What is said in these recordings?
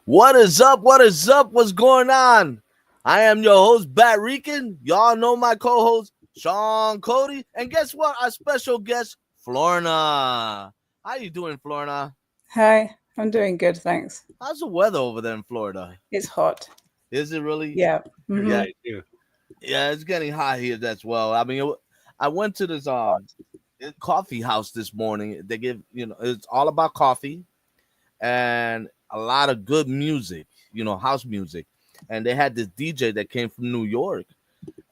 What is up? What is up? What's going on? I am your host, Bat Rican. Y'all know my co-host, Sean Cody. And guess what? Our special guest, Florna. How you doing, Florna? Hi, I'm doing good, thanks. How's the weather over there in Florida? It's hot. Is it really? Yeah. Yeah, Too. yeah. It's getting hot here as well. I mean, I went to this coffee house this morning. They give it's all about coffee and a lot of good music, house music. And they had this DJ that came from New York,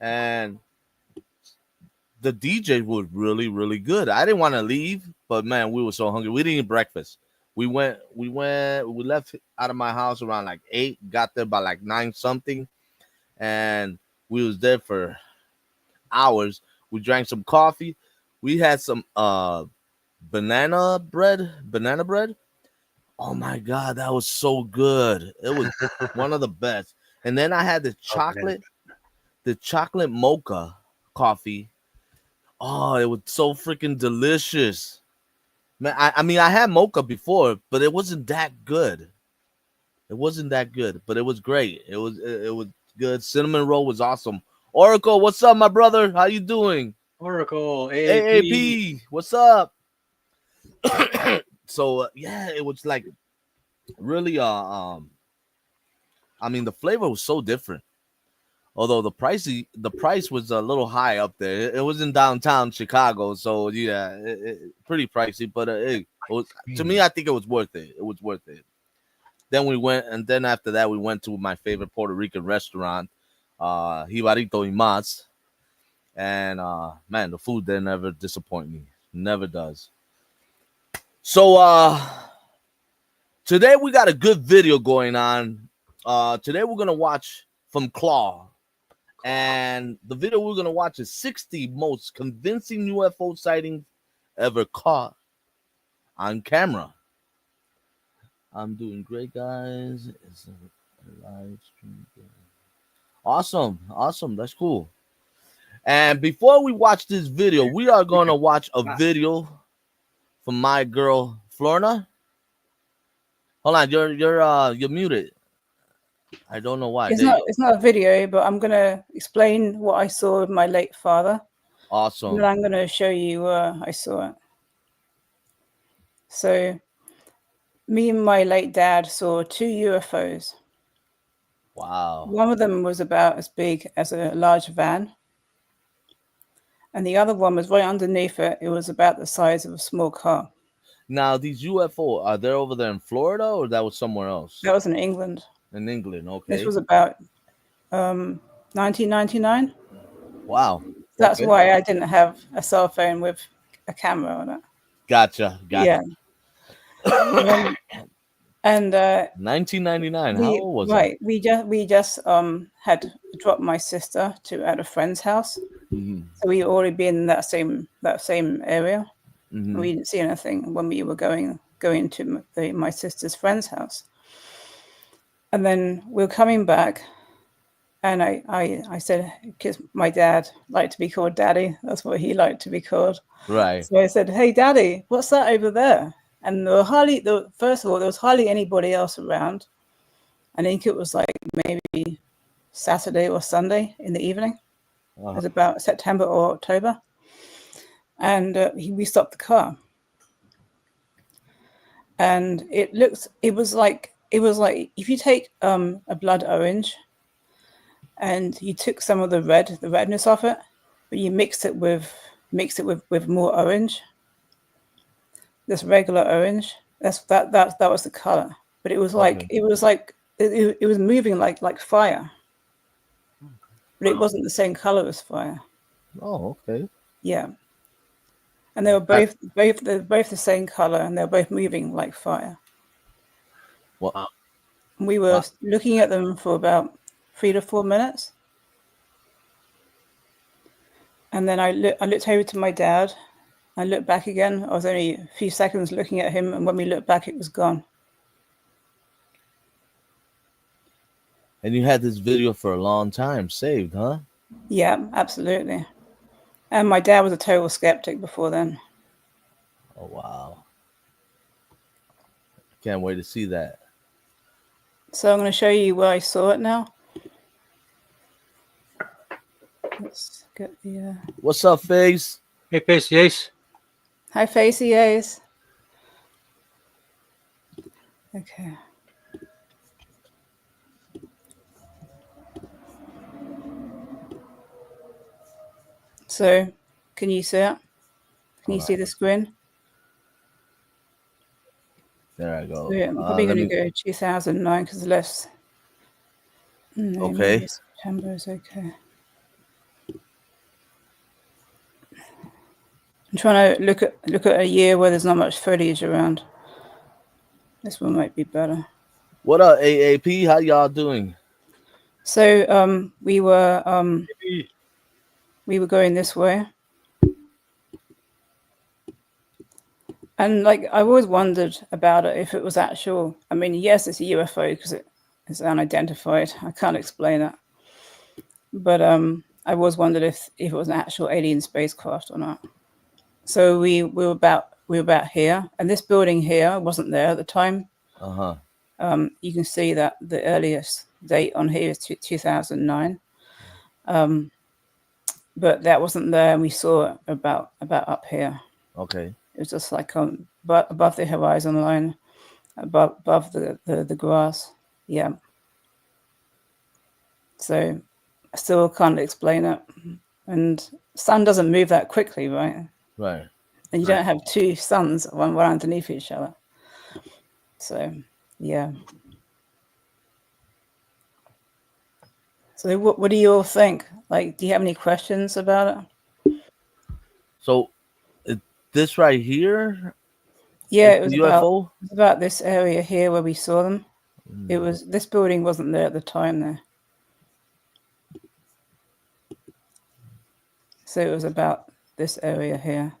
and the DJ was really, really good. I didn't want to leave, but man, we were so hungry. We didn't eat breakfast. We left out of my house around like 8, got there by like 9 something, and we was there for hours. We drank some coffee. We had some banana bread. Oh my god, that was so good. It was one of the best. And then I had the chocolate mocha coffee. Oh, it was so freaking delicious. Man, I mean I had mocha before, but it wasn't that good. It wasn't that good, but it was great. It was good. Cinnamon roll was awesome. Oracle, what's up, my brother? How you doing? Oracle, AAP. AAP, what's up? So yeah, it was like really I mean the flavor was so different. Although the price was a little high up there. It was in downtown Chicago, so yeah, pretty pricey. But it was, to me, I think it was worth it. It was worth it. Then we went, and then after that, we went to my favorite Puerto Rican restaurant, Jibarito y Mas. And man, the food there never disappoint me. Never does. So today we got a good video going on. Today we're gonna watch from Claw. And the video we're gonna watch is 60 most convincing UFO sightings ever caught on camera. I'm doing great, guys. It's a live stream. Awesome. That's cool. And before we watch this video, we are gonna watch a video from my girl Florna. Hold on, you're muted. I don't know why. It's not a video, but I'm gonna explain what I saw with my late father. Awesome. And then I'm gonna show you where I saw it. So me and my late dad saw 2 UFOs. Wow. One of them was about as big as a large van. And the other one was right underneath it. It was about the size of a small car. Now, these UFO, are they over there in Florida or that was somewhere else? That was in England. In England, okay. This was about 1999. Wow. That's why I didn't have a cell phone with a camera on it. Gotcha. Yeah. And 1999. How old was right? We just had dropped my sister at a friend's house. Mm-hmm. So we already been in that same area. Mm-hmm. We didn't see anything when we were going to my sister's friend's house. And then we were coming back, and I said, because my dad liked to be called Daddy. That's what he liked to be called. Right. So I said, "Hey, Daddy, what's that over there?" And first of all, there was hardly anybody else around. I think it was like maybe Saturday or Sunday in the evening. It was about September or October. And we stopped the car. And it was like if you take a blood orange and you took some of the redness off it, but you mix it with more orange. This regular orange, that was the color, but it was like it was moving like fire, but it wasn't the same color as fire. Oh, okay. Yeah, and they were both the same color, and they were both moving like fire. Wow. We were looking at them for about 3 to 4 minutes, and then I looked over to my dad. I looked back again. I was only a few seconds looking at him, and when we looked back, it was gone. And you had this video for a long time saved, huh? Yeah, absolutely. And my dad was a total skeptic before then. Oh, wow. Can't wait to see that. So I'm going to show you where I saw it now. Let's get the. What's up, Face? Hey, Face, yes. Hi, Facey A's. Okay. So, can you see it? Can you Hold on. see the screen? There I So go. I'm probably Let going me. to go 2009 because less. No, maybe Okay. September is okay. I'm trying to look at a year where there's not much foliage around. This one might be better. What up, AAP? How y'all doing? So Hey, we were going this way, and like I always wondered about it if it was actual. I mean, yes, it's a UFO because it is unidentified. I can't explain it, but I always wondered if it was an actual alien spacecraft or not. So we were about here, and this building here wasn't there at the time. Uh huh. You can see that the earliest date on here is 2009, but that wasn't there, and we saw it about up here. Okay. It was just like but above the horizon line, above the grass. Yeah. So I still can't explain it, and sun doesn't move that quickly, right? Right. And you right. don't have two suns one right underneath each other. So yeah. So what do you all think? Like, do you have any questions about it? So it, this right here Yeah, is the UFO. it was about this area here where we saw them. It Mm. was this building wasn't there at the time there. So it was about this area here.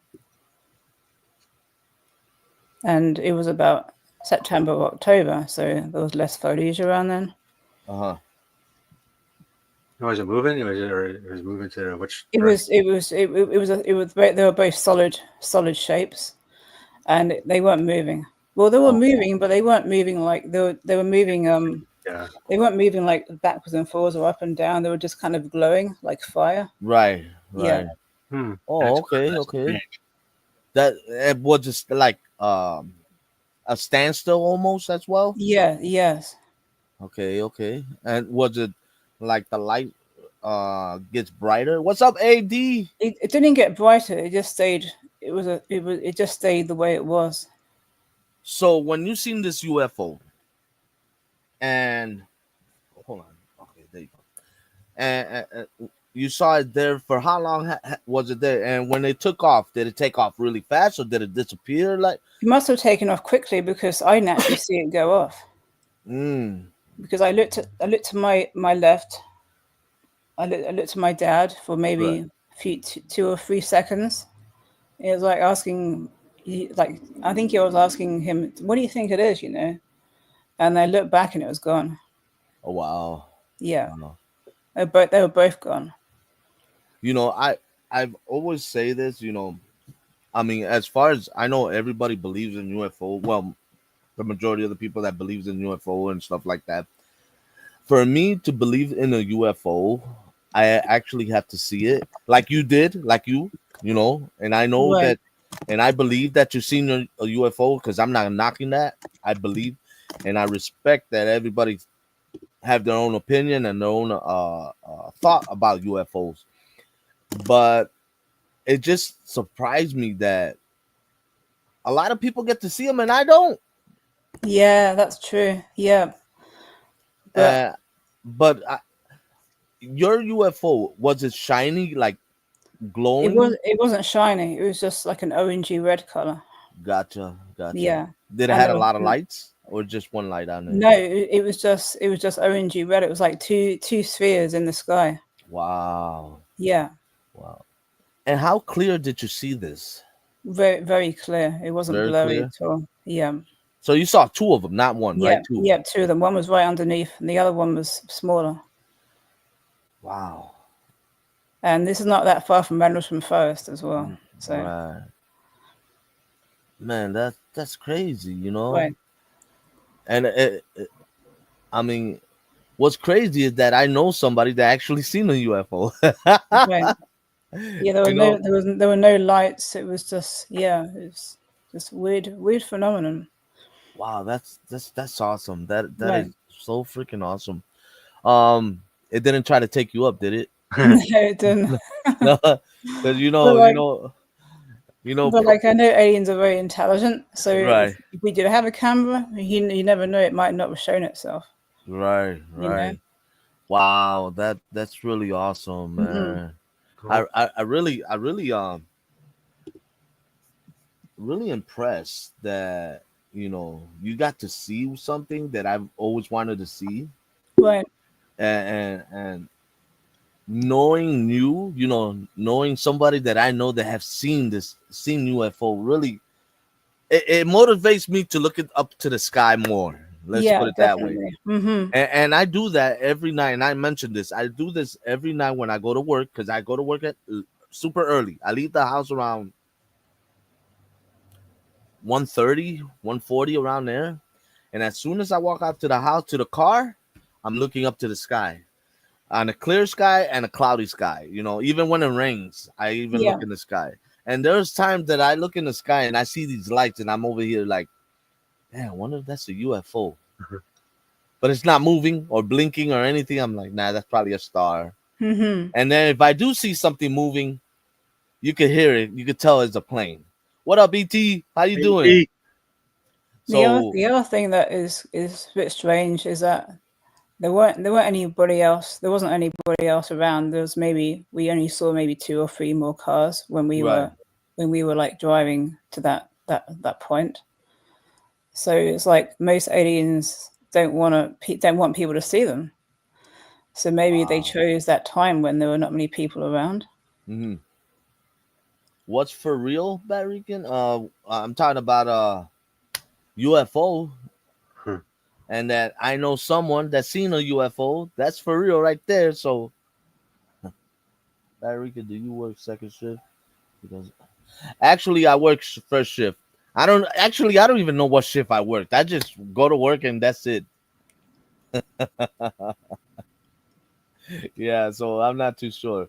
And it was about September or October, so there was less foliage around then. Uh huh. Was it moving? Or was it moving to which It direction? was it was it, it was they were both solid shapes, and they weren't moving. Well, they were Oh, moving, but they weren't moving like they were moving Yeah. they weren't moving like backwards and forwards or up and down. They were just kind of glowing like fire. right. Yeah. Right. Hmm. Oh, okay. That's Okay. strange. That it was just like a standstill almost as well. Yeah. Yes. Okay. Okay. And was it like the light gets brighter? What's up, AD? It didn't get brighter. It just stayed. It just stayed the way it was. So when you seen this UFO and hold on. Okay, there you go. And you saw it there for how long was it there? And when it took off, did it take off really fast or did it disappear? Like, It must have taken off quickly because I didn't actually see it go off. mm, Because I looked to my left. I looked to my dad for right. maybe a few 2 or 3 seconds. It was like asking, like I think he was asking him, "What do you think it is?" And I looked back and it was gone. Oh wow. Yeah, Wow. they were both gone. You know, I've always say this. I mean, as far as I know, everybody believes in UFO. Well, the majority of the people that believes in UFO and stuff like that. For me to believe in a UFO, I actually have to see it, like you did, like and I know Right. that, and I believe that you've seen a UFO because I'm not knocking that. I believe, and I respect that everybody have their own opinion and their own thought about UFOs. But it just surprised me that a lot of people get to see them and I don't. Yeah, that's true. Yeah, but Uh, but your UFO, was it shiny, like glowing? it wasn't shiny. It was just like an orangey red color. Gotcha, gotcha. Yeah, Did it and had a lot of lights or just one light on it? no, it was just orangey red. It was like two spheres in the sky. Wow, Yeah, wow. And how clear did you see this? very very clear. It wasn't Very blurry clear. at all. Yeah, So you saw two of them, not one, right? yeah, Two. yeah. Two of them. One was right underneath, and the other one was smaller. Wow. And this is not that far from Rendlesham Forest as well. So Right. Man, that's crazy, right. And I mean, what's crazy is that I know somebody that actually seen a UFO. Right. Yeah, you know, there were no lights. It was just yeah, it was just weird phenomenon. wow, that's awesome. That is Right. so freaking awesome. Um, it didn't try to take you up, did it? No, it didn't. No, because But like, you know, but like, I know aliens are very intelligent. So right, if we did have a camera, you never know. It might not have shown itself. right, You know. right. Wow, that's really awesome, Hmm. man. Cool. I really really impressed that you got to see something that I've always wanted to see, Right. and knowing knowing somebody that I know that have seen UFO really it motivates me to look it up to the sky more. Let's Yeah, put it that way. definitely. Hmm. And I do that every night. And I mentioned this. I do this every night when I go to work because I go to work at super early. I leave the house around 1:30, 1:40 around there. And as soon as I walk out to the house to the car, I'm looking up to the sky. On a clear sky and a cloudy sky. Even when it rains, I even Yeah. look in the sky. And there's times that I look in the sky and I see these lights and I'm over here like, man, I wonder if that's a UFO. But it's not moving or blinking or anything. I'm like, nah, that's probably a star. Hmm. And then if I do see something moving, you could hear it. You could tell it's a plane. What up, ET? How you doing? Maybe. So, The other thing that is a bit strange is that there weren't anybody else. There wasn't anybody else around. There was maybe we only saw maybe two or three more cars right. when we were like driving to that point. So it's like most aliens don't want people to see them. So maybe they Wow. chose that time when there were not many people around. Hmm. What's for real, Barican? I'm talking about UFO, Hmm. and that I know someone that's seen a UFO. That's for real right there. So, Barican, do you work second shift? Because actually, I work first shift. I don't even know what shift I worked. I just go to work and that's it. Yeah, so I'm not too sure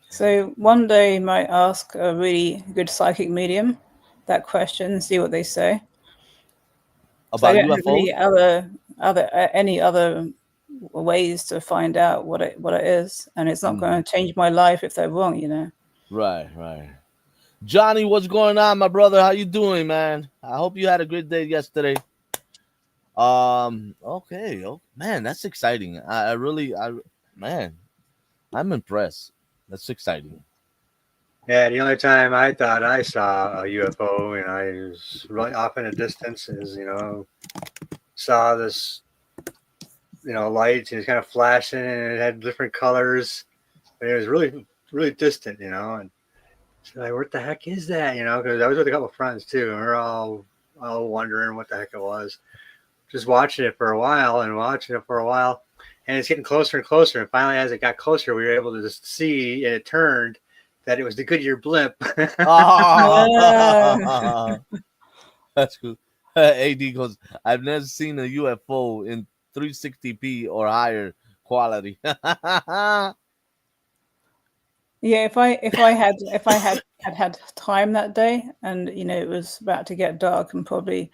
So one day you might ask a really good psychic medium that question and see what they say. So I about don't have UFOs. any any other ways to find out what it is, and it's not Mm, going to change my life if they're wrong. You know. right, right. Johnny, what's going on, my brother? How you doing, man? I hope you had a great day yesterday. Okay. Oh, man, that's exciting. I really, man, I'm impressed. That's exciting. Yeah, the only time I thought I saw a UFO, and I was really off in the distance, is saw this light, and it was kind of flashing, and it had different colors, and it was really distant, and so like, what the heck is that? Because I was with a couple of friends too, and we are all wondering what the heck it was. Just watching it for a while and watching it for a while, and it's getting closer and closer. And finally, as it got closer, we were able to just see, and it turned that it was the Goodyear blimp. Yeah. Ah, that's cool. AD goes, I've never seen a UFO in 360p or higher quality. Yeah, if I had time that day, and it was about to get dark and probably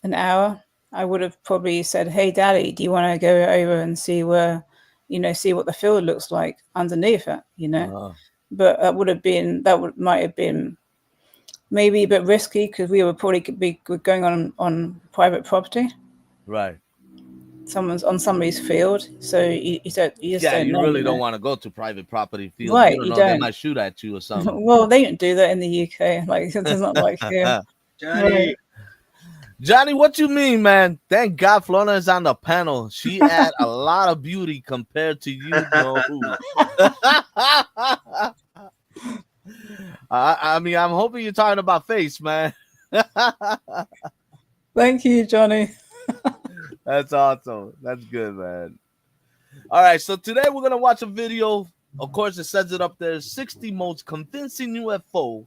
an hour, I would have probably said, "Hey, Daddy, do you want to go over and see where, see what the field looks like underneath it?" uh, But that would might have been maybe a bit risky because we would probably could be going on private property, right. someone's on somebody's field, so you just Yeah, don't you know, really don't want to go to private property field. You right? don't You know, they don't. might shoot at you or something. Well, they don't do that in the UK. Like it's not like here, right? Johnny, Johnny, what you mean, man? Thank God Flona is on the panel. She add a lot of beauty compared to you know who. I mean, I'm hoping you're talking about face, man. Thank you, Johnny. That's awesome. That's good, man. All right, so today we're gonna watch a video. Of course, it says it up there: 60 most convincing UFO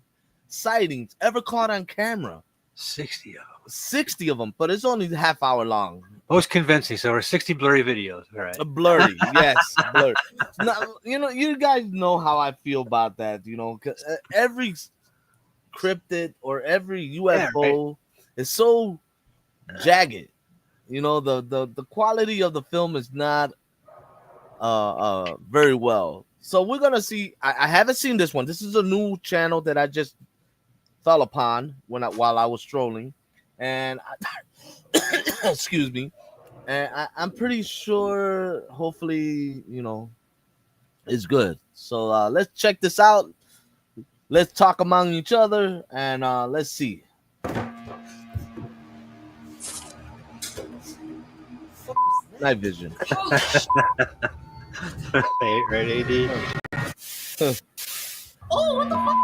sightings ever caught on camera. 60 of them. 60 of them, but it's only half hour long. Most convincing. So, we're 60 blurry videos. All right. Blurry, yes, blurry. Now, you guys know how I feel about that. 'Cause, every cryptid or every UFO is so jagged. The quality of the film is not very well. So we're gonna see. I haven't seen this one. This is a new channel that I just fell upon while I was strolling, and excuse me, and I'm pretty sure. Hopefully, it's good. So let's check this out. Let's talk among each other, and let's see. Night vision. Right, AD. Oh, what the fuck?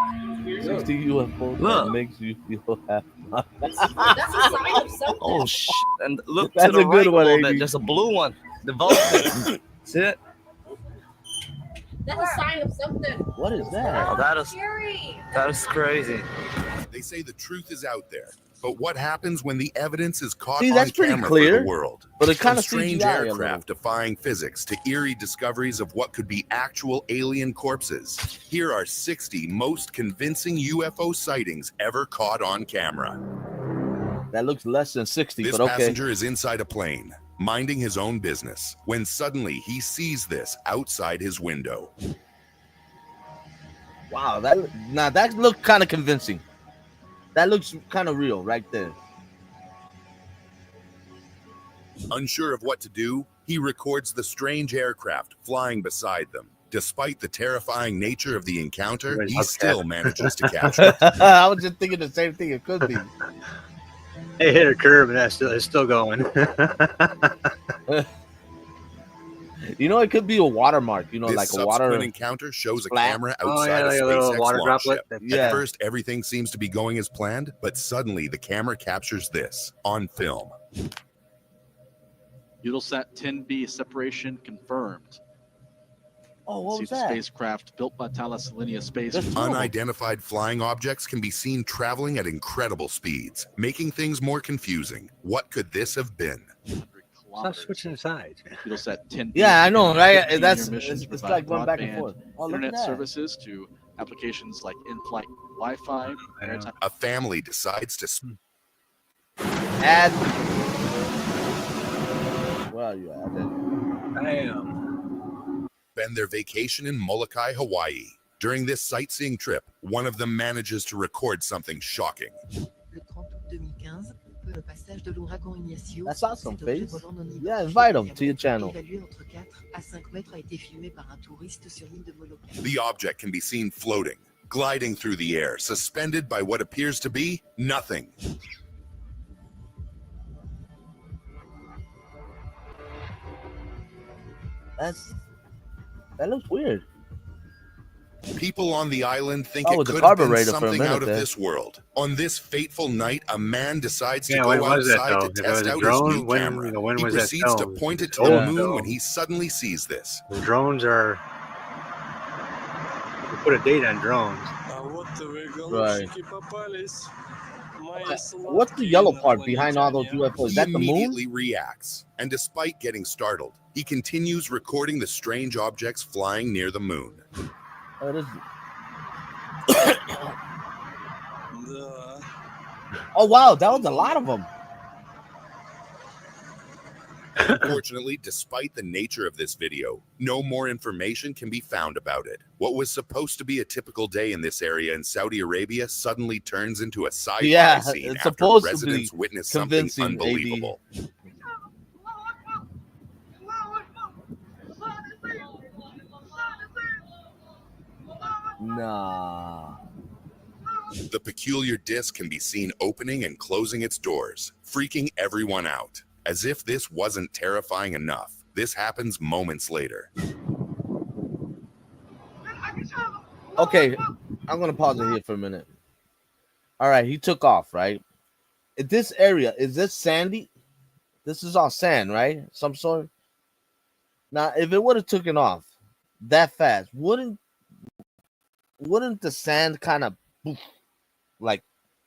60 UFO that makes you feel happy. That's a sign of something. Oh shit! And look That's to the a good right one, a little AD. bit. There's a blue one. The volcano. See it? That's a sign of something. What is that? Oh, that is Scary. crazy. They say the truth is out there, but what happens when the evidence is caught See, on that's pretty camera clear, for the world? but it From kinda strange CGI a aircraft defying physics to eerie discoveries of what could be actual alien corpses. Here are 60 most convincing UFO sightings ever caught on camera. That looks less than 60, This but okay. passenger is inside a plane, minding his own business, when suddenly he sees this outside his window. Wow, that looked kind of convincing. That looks kind of real right there. Unsure of what to do, he records the strange aircraft flying beside them. Despite the terrifying nature of the encounter, he still manages to capture it. I was just thinking the same thing. It could be. They hit a curve and it's still going. It could be a watermark. This Like a subsequent water encounter shows a splat. camera Oh, outside like a a little SpaceX water launch droplet. ship. Yeah. At first, everything seems to be going as planned, but suddenly the camera captures this on film. Eutelsat 10B separation confirmed. Oh, what See was the that? spacecraft built by Thales Alenia Space. There's two of them. Unidentified flying objects can be seen traveling at incredible speeds, making things more confusing. What could this have been? 100 Stop kilometers. switching sides, man. Eutelsat 10B. Yeah, I know, right? 15-year That's missions it's provide like going back and broadband forth. Oh, look at internet that. services to applications like in-flight Wi-Fi, maritime. A family decides to Add. Where are you at? I am. spend their vacation in Molokai, Hawaii. During this sightseeing trip, one of them manages to record something shocking. Le 30 août 2015, le passage de l'ouragan Ignacio. That's awesome, cet objet Face. volant non identifié Yeah, invite him qui a to your été channel. évalué entre 4 à 5 mètres a été filmé par un touriste sur l'île de Molokai. The object can be seen floating, gliding through the air, suspended by what appears to be nothing. That looks weird. People on the island think Oh, it with the could have been carburetor for a something minute out of there. this world. On this fateful night, a man decides to Yeah, go when was that, outside though? to If it was test a out drone, his new when- camera. when He was that proceeds to filmed? point it It's to the old, moon though. when he suddenly sees this. The drones are. You put a date on drones. Right. What's the yellow part behind all those UFOs? Is He that the moon? immediately reacts, and despite getting startled, he continues recording the strange objects flying near the moon. Oh, it is. Oh wow, that was a lot of them. Unfortunately, despite the nature of this video, no more information can be found about it. What was supposed to be a typical day in this area in Saudi Arabia suddenly turns into a sci-fi Yeah, scene it's after supposed to be residents witness something convincing, AD. unbelievable. Nah. The peculiar disc can be seen opening and closing its doors, freaking everyone out. As if this wasn't terrifying enough, this happens moments later. Okay, I'm gonna pause it here for a minute. All right, he took off, right? In this area, is this sandy? This is all sand, right? Some sort. Now, if it would have taken off that fast, wouldn't the sand kind of like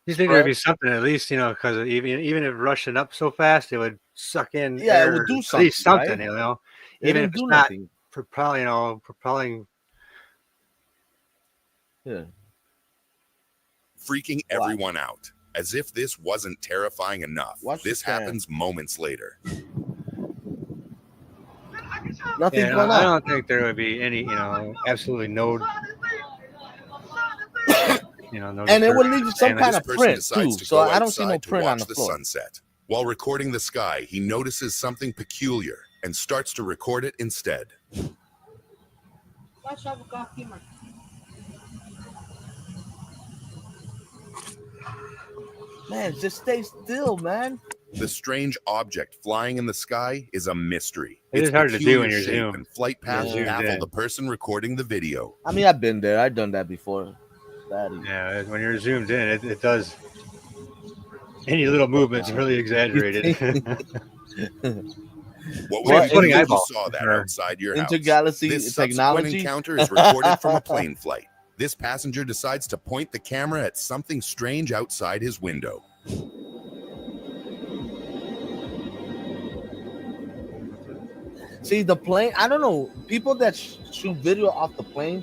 You think there'd be something at least, because even if rushing up so fast, it would suck in Yeah, air, it would do at least something, something, right? It even if didn't it's do not nothing. propelling. Yeah. Freaking Wow. everyone out. As if this wasn't terrifying enough, Watch this the fan. happens moments later. Nothing's Yeah, going I on. don't think there would be any, absolutely no, no. And it would leave some And kind This of person print decides too. to So go I don't see no outside to print on watch the the floor. sunset. While recording the sky, he notices something peculiar and starts to record it instead. Man, just stay still, man. The strange object flying in the sky is a mystery. It Its is hard to do peculiar when you're shape zoomed. and flight path Zoomed baffle in. the person recording the video. I mean, I've been there. I've done that before. Yeah, when you're zoomed in, it does. Any little movement's really exaggerated. What Well, would you do if you eyeball. saw that Or outside your house? intergalaxy This subsequent technology? encounter is recorded from a plane flight. This passenger decides to point the camera at something strange outside his window. See, the plane, I don't know. People that shoot video off the plane,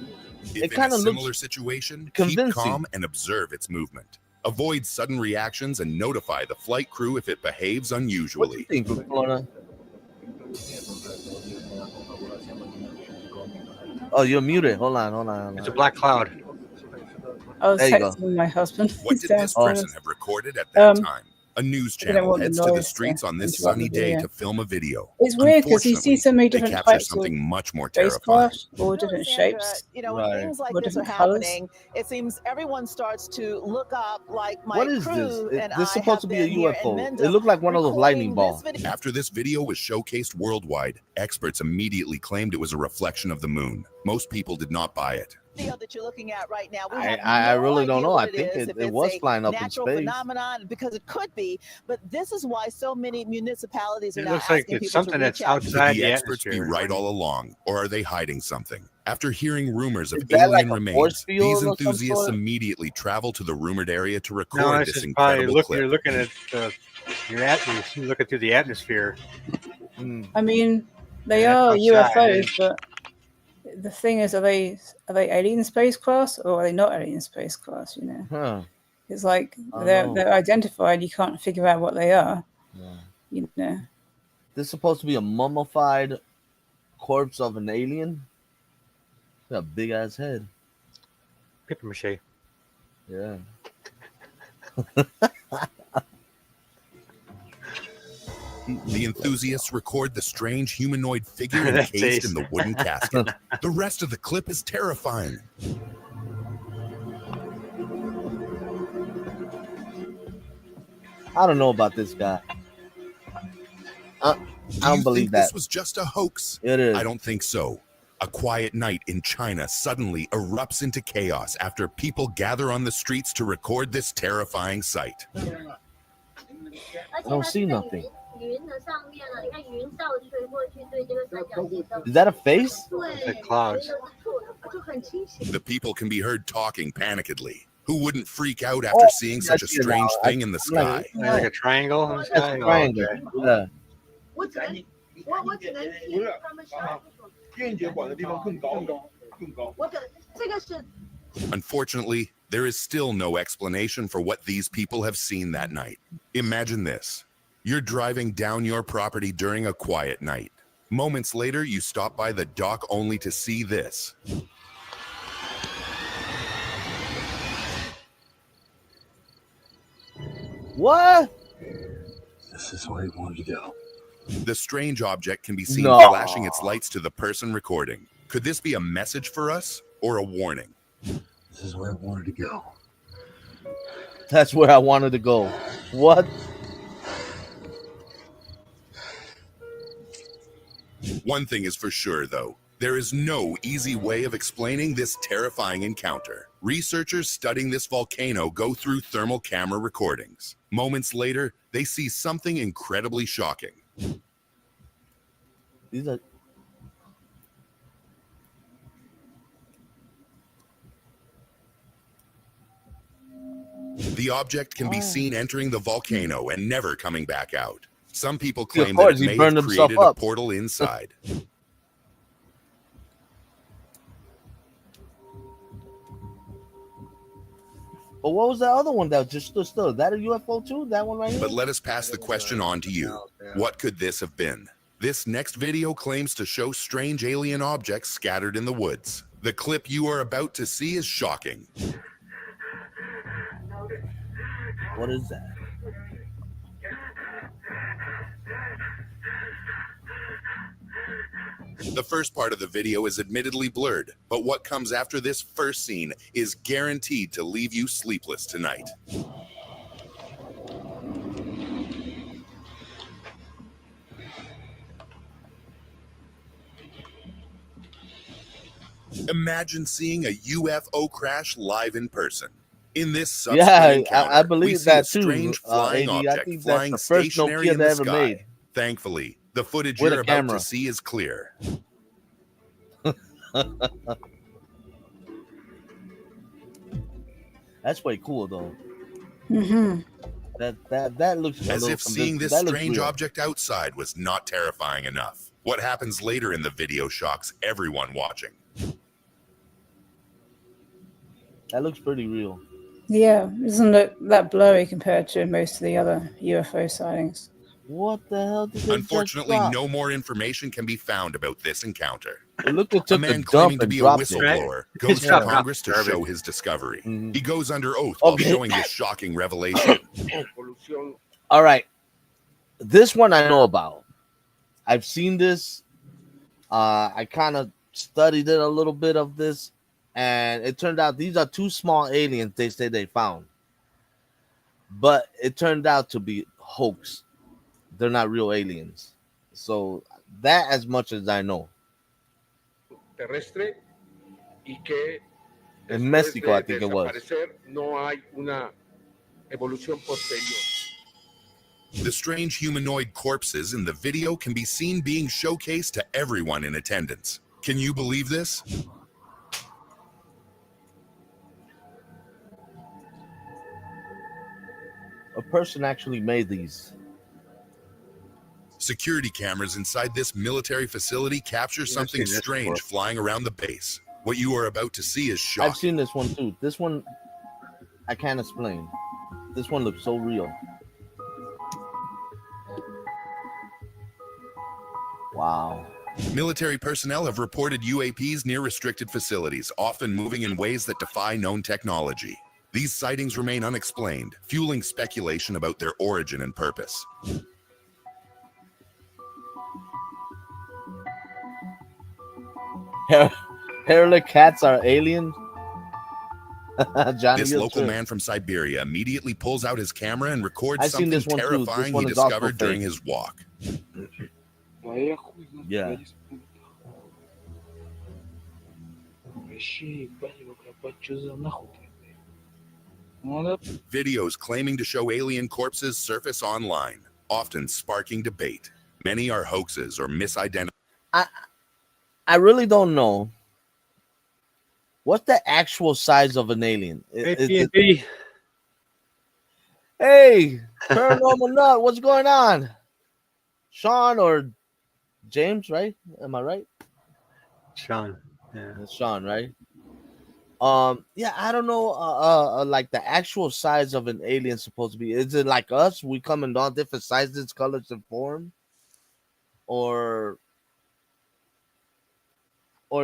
If it in kind a of similar looks situation, convincing. keep calm and observe its movement. Avoid sudden reactions and notify the flight crew if it behaves What do you unusually. think, Florida? Oh, you're muted. Hold on. it's a black cloud. I was There you go. texting my husband. What He's did this downstairs. person have recorded at that Um, time? A news I didn't channel want the heads to the noise to streets on this interrupt sunny the day video. to film a video. It's weird because you see so many They different capture types of something much more terrifying. spacecraft, all different shapes, When Right. things like all this are different colors. happening, it seems everyone starts to look up. Like my What is crew this? and This I supposed have to be a been here in UFO. Mendham It looked like one of those lightning recording balls. this video. After this video was showcased worldwide, experts immediately claimed it was a reflection of the moon. Most people did not buy it. That you're looking at right now, we I- have I no really don't idea know. what I think is, it if was it's a flying up in natural space. phenomenon, because it could be. But this is why so many municipalities are It now looks like asking it's people something to that's reach out. outside Could the the experts be atmosphere. right all along, or are they hiding something? After hearing rumors of Is that like alien a remains, force field these of some enthusiasts sort? immediately travel to the rumored area to No, record it's this just probably incredible clip. you're looking at you're looking through the atmosphere. I mean, they Yeah, are outside, UFOs, but the thing is, are they alien space class or are they not alien space class? You know, Huh. it's like I don't know. they're identified. You can't figure out what they are. Yeah. You know, This is supposed to be a mummified corpse of an alien. Got a big ass head. Paper mache. Yeah. The enthusiasts record the strange humanoid figure That encased face. in the wooden casket. The rest of the clip is terrifying. I don't know about this guy. I Do don't you believe think that. this was just a hoax? It is. I don't think so. A quiet night in China suddenly erupts into chaos after people gather on the streets to record this terrifying sight. I don't see nothing. Is that a face? Like clouds. The people can be heard talking panikedly. Who wouldn't freak out after seeing such a I see it strange now. thing in the I'm like, sky? Like a triangle in the That's sky? a Oh, triangle. okay. Yeah. 我只能我只能替他们说不说，电解管的地方更高，更高。我的这个是 Unfortunately, there is still no explanation for what these people have seen that night. Imagine this. You're driving down your property during a quiet night. Moments later, you stop by the dock only to see this. What? This is where he wanted to go. The strange object can be seen No. flashing its lights to the person recording. Could this be a message for us or a warning? This is where I wanted to go. That's where I wanted to go. What? One thing is for sure, though. There is no easy way of explaining this terrifying encounter. Researchers studying this volcano go through thermal camera recordings. Moments later, they see something incredibly shocking. These are. The object can be seen entering the volcano and never coming back out. Some people See, of claim that course, it he may burned have himself created a up. portal inside. But what was that other one that just stood still? Is that a UFO too? That one right here? But let us pass the question on to you. What could this have been? This next video claims to show strange alien objects scattered in the woods. The clip you are about to see is shocking. What is that? The first part of the video is admittedly blurred, but what comes after this first scene is guaranteed to leave you sleepless tonight. Imagine seeing a UFO crash live in person. In this subsequent encounter, I we believe see a that too. strange flying AD, I object think that's flying the first stationary Nokia in they the ever sky. made. Thankfully, the footage With you're a about camera. to see is clear. That's way cool though. Mm-hmm. That looks a As little if seeing convincing. this That looks strange real. object outside was not terrifying enough. What happens later in the video shocks everyone watching. That looks pretty real. Yeah, it doesn't look that blurry compared to most of the other UFO sightings. What the hell did they Unfortunately, just drop? no more information can be found about this encounter. Look, it A took man a claiming dump to and be a dropped it. whistleblower goes to Yeah. Congress to Garbage. show his discovery. Mhm. He goes under oath while Okay. showing this shocking revelation. All right, this one I know about. I've seen this. I kind of studied it a little bit of this, and it turned out these are two small aliens they say they found, but it turned out to be hoax. They're not real aliens. So that as much as I know. Terrestre y que In después Mexico, I de think it was. desaparecer no hay una evolución posterior. The strange humanoid corpses in the video can be seen being showcased to everyone in attendance. Can you believe this? A person actually made these. Security cameras inside this military facility capture something seen this strange before. flying around the base. What you are about to see is I've shocking. seen this one too. This one I can't explain. This one looks so real. Wow. Military personnel have reported UAPs near restricted facilities, often moving in ways that defy known technology. These sightings remain unexplained, fueling speculation about their origin and purpose. Hairless cats are aliens. Johnny This Gill local too. man from Siberia immediately pulls out his camera and records I've seen something this one too. This terrifying one he is also discovered during fake. his walk. Yeah. Videos claiming to show alien corpses surface online, often sparking debate. Many are hoaxes or misidentified. I really don't know. What's the actual size of an alien? AT&T. Hey, paranormal nut, what's going on? Sean or James, right? Am I right? Sean. Yeah. It's Sean, right? Yeah, I don't know. Like the actual size of an alien supposed to be. Is it like us? We come in all different sizes, colors, and form, or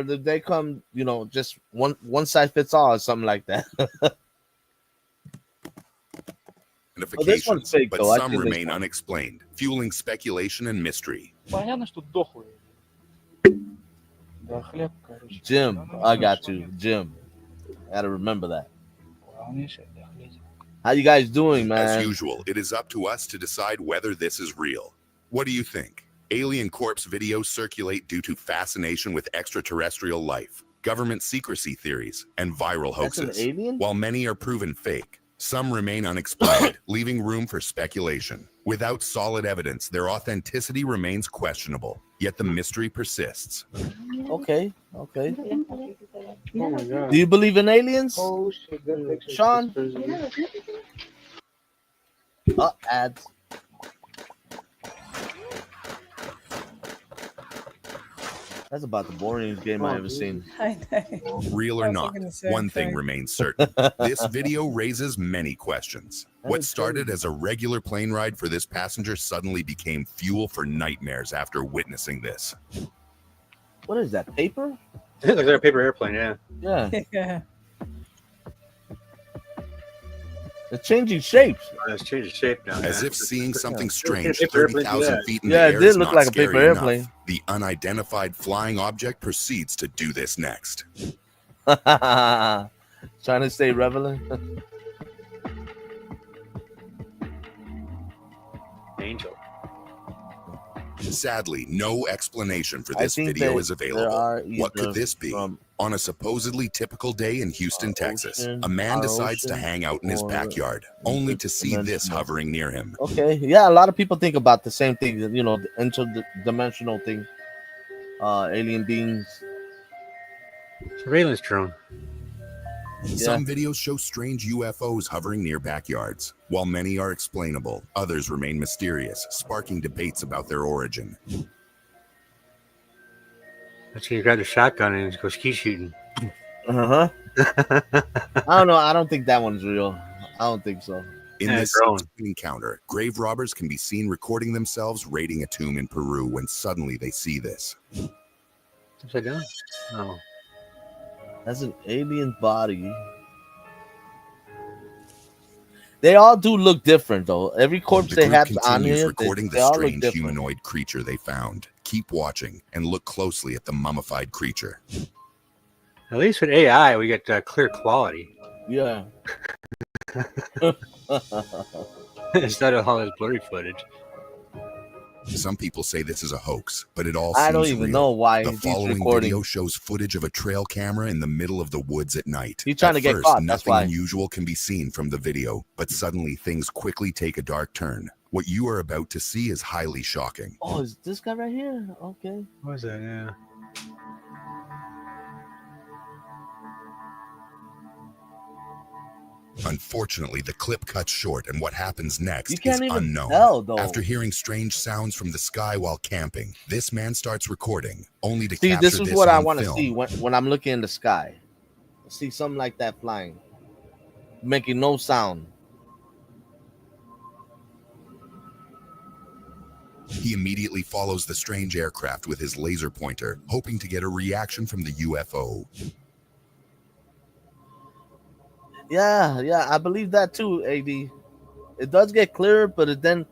did they come? You know, just one size fits all, or something like that. Oh, this one's fake, but though. I've some seen this remain one. unexplained, fueling speculation and mystery. Jim, I got you, Jim. Gotta remember that. How you guys doing, man? As usual, it is up to us to decide whether this is real. What do you think? Alien corpse videos circulate due to fascination with extraterrestrial life, government secrecy theories, and viral That's an hoaxes. alien? While many are proven fake, some remain unexplained, leaving room for speculation. Without solid evidence, their authenticity remains questionable, yet the mystery persists. Okay. Oh my God. Do you believe in aliens, Oh, shit, that picture Sean? is crazy. Ads. That's about the boringest game I ever seen. I know. Real I or was not, thinking the same one thing thing. remains certain. This video raises many questions. What started as a regular plane ride for this passenger suddenly became fuel for nightmares after witnessing this. What is that, paper? It looks like a paper airplane, yeah. Yeah. Yeah. It's changing shapes. Oh, it's changed shape now. As yeah. if seeing something Yeah, strange paper airplane do 30,000 that. feet in Yeah, the it air did is look not like a scary paper enough. airplane. The unidentified flying object proceeds to do this next. Trying to stay relevant. Angel. Sadly, no explanation for I this think video they- is there available. are What could either this be? from On a supposedly typical day in Houston, Texas, ocean, a man our decides to ocean, hang out in his or backyard, only to see this interdimensional. hovering near him. Okay, yeah, a lot of people think about the same thing, you know, the interdimensional thing, alien beings. Surveillance drone. Some videos show strange UFOs hovering near backyards. While many are explainable, others remain mysterious, sparking debates about their origin. That's when you grab the shotgun and go ski shooting. I don't know. I don't think that one's real. I don't think so. In Yeah, this drone. subsequent encounter, grave robbers can be seen recording themselves raiding a tomb in Peru when suddenly they see this. Upside down? Oh. That's an alien body. They all do look different, though. Every corpse The they group have on continues here, recording they the all look strange different. humanoid creature they found. Keep watching and look closely at the mummified creature. At least with AI, we get clear quality Yeah. instead of all this blurry footage. Some people say this is a hoax, but it all I seems don't even real. know why The he's following recording. video shows footage of a trail camera in the middle of the woods at night. He's trying At to get first, caught, that's nothing why. unusual can be seen from the video, but suddenly things quickly take a dark turn. What you are about to see is highly shocking. Oh, is this guy right here? Okay. What was that? Yeah. Unfortunately, the clip cuts short, and what happens next You can't is even unknown. tell, though. After hearing strange sounds from the sky while camping, this man starts recording, only to See, capture this is what I on want to film. see when I'm looking in the sky. I see something like that flying, making no sound. He immediately follows the strange aircraft with his laser pointer, hoping to get a reaction from the UFO. Yeah, I believe that too, AD. It does get clearer, but then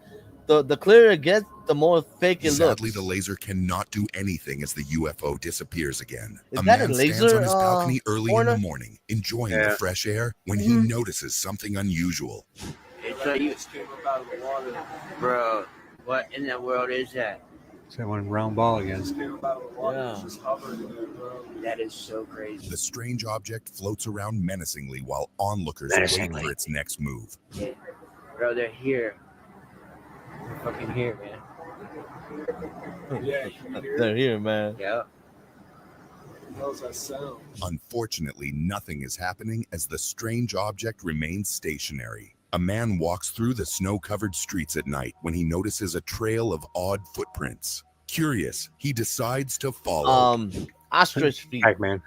the clearer it gets, the more fake it Sadly, looks. the laser cannot do anything as the UFO disappears again. Is A that a man stands laser, on his balcony early in the Warner? morning, enjoying the Yeah. fresh air, when he notices something unusual. It's like you bro, what in the world is that? It's that one round ball again. Yeah. That is so crazy. The strange object floats around menacingly while onlookers wait Menacingly. for its next move. Yeah. Bro, they're here. They're fucking here, man. Yeah, They're here, man. Yeah. how's that sound? Unfortunately, nothing is happening as the strange object remains stationary. A man walks through the snow-covered streets at night when he notices a trail of odd footprints. Curious, he decides to follow. Ostrich feet. Pac-Man.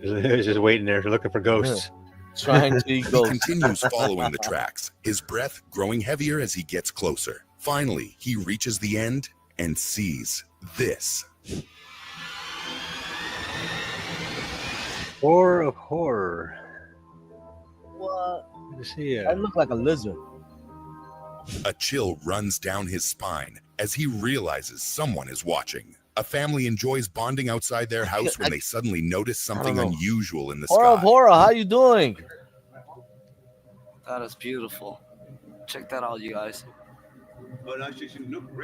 He's just waiting there looking for ghosts. Trying to eat He ghosts. continues following the tracks, his breath growing heavier as he gets closer. Finally, he reaches the end and sees this. Horror of horror. What? Good to see That ya. looked like a lizard. A chill runs down his spine as he realizes someone is watching. A family enjoys bonding outside their house when they suddenly notice something know. unusual in the Horror of sky. horror, how you doing? That is beautiful. Check that out, you guys.